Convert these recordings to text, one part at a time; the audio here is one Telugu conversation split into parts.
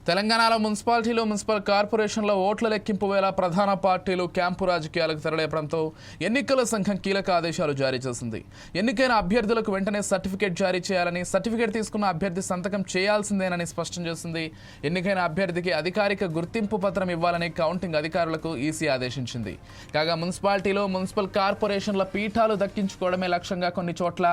తెలంగాణలో మున్సిపల్ కార్పొరేషన్ల ఓట్ల లెక్కింపు వేళ ప్రధాన పార్టీలు క్యాంపు రాజకీయాలకు తెరలేపడంతో ఎన్నికల సంఘం కీలక ఆదేశాలు జారీ చేసింది. ఎన్నికైన అభ్యర్థులకు వెంటనే సర్టిఫికేట్ జారీ చేయాలని, సర్టిఫికేట్ తీసుకున్న అభ్యర్థి సంతకం చేయాల్సిందేనని స్పష్టం చేసింది. ఎన్నికైన అభ్యర్థికి అధికారిక గుర్తింపు పత్రం ఇవ్వాలని కౌంటింగ్ అధికారులకు ఈసీ ఆదేశించింది. కాగా మున్సిపల్ కార్పొరేషన్ల పీఠాలు దక్కించుకోవడమే లక్ష్యంగా కొన్ని చోట్ల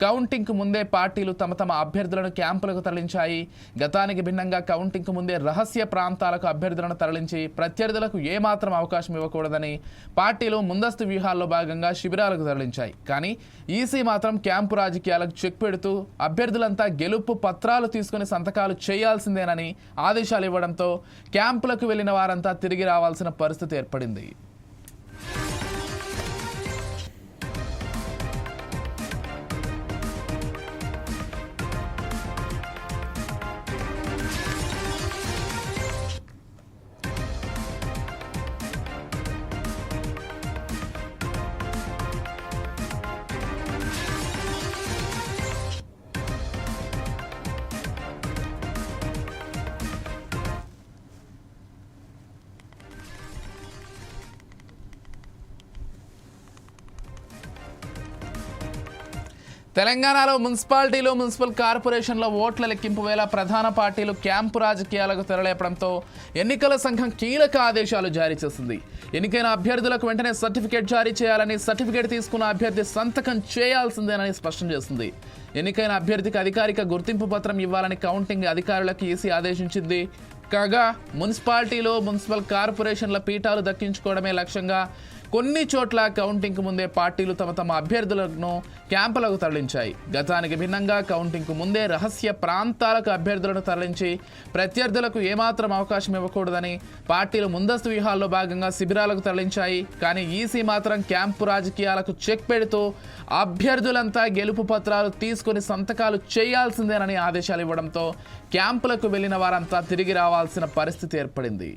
కౌంటింగ్ ముందే పార్టీలు తమ అభ్యర్థులను క్యాంపులకు తరలించాయి. గతానికి భిన్నంగా కౌంటింగ్ ముందే రహస్య ప్రాంతాలకు అభ్యర్థులను తరలించి ప్రత్యర్థులకు ఏమాత్రం అవకాశం ఇవ్వకూడదని పార్టీలు ముందస్తు వ్యూహాల్లో భాగంగా శిబిరాలకు తరలించాయి. కానీ ఈసీ మాత్రం క్యాంపు రాజకీయాలకు చెక్ పెడుతూ అభ్యర్థులంతా గెలుపు పత్రాలు తీసుకుని సంతకాలు చేయాల్సిందేనని ఆదేశాలు ఇవ్వడంతో క్యాంపులకు వెళ్లిన వారంతా తిరిగి రావాల్సిన పరిస్థితి ఏర్పడింది. తెలంగాణలో మున్సిపల్ కార్పొరేషన్ల ఓట్ల లెక్కింపు వేళ ప్రధాన పార్టీలు క్యాంపు రాజకీయాలకు తెరలేపడంతో ఎన్నికల సంఘం కీలక ఆదేశాలు జారీ చేసింది. ఎన్నికైన అభ్యర్థులకు వెంటనే సర్టిఫికేట్ జారీ చేయాలని, సర్టిఫికేట్ తీసుకున్న అభ్యర్థి సంతకం చేయాల్సిందేనని స్పష్టం చేసింది. ఎన్నికైన అభ్యర్థికి అధికారిక గుర్తింపు పత్రం ఇవ్వాలని కౌంటింగ్ అధికారులకు ఈసీ ఆదేశించింది. కాగా మున్సిపల్ కార్పొరేషన్ల పీఠాలు దక్కించుకోవడమే లక్ష్యంగా కొన్ని చోట్ల కౌంటింగ్ ముందే పార్టీలు తమ అభ్యర్థులను క్యాంపులకు తరలించాయి. గతానికి భిన్నంగా కౌంటింగ్ ముందే రహస్య ప్రాంతాలకు అభ్యర్థులను తరలించి ప్రత్యర్థులకు ఏమాత్రం అవకాశం ఇవ్వకూడదని పార్టీలు ముందస్తు వ్యూహాల్లో భాగంగా శిబిరాలకు తరలించాయి. కానీ ఈసీ మాత్రం క్యాంపు రాజకీయాలకు చెక్ పెడుతూ అభ్యర్థులంతా గెలుపు పత్రాలు తీసుకుని సంతకాలు చేయాల్సిందేనని ఆదేశాలు ఇవ్వడంతో క్యాంపులకు వెళ్లిన వారంతా తిరిగి రావాల్సిన పరిస్థితి ఏర్పడింది.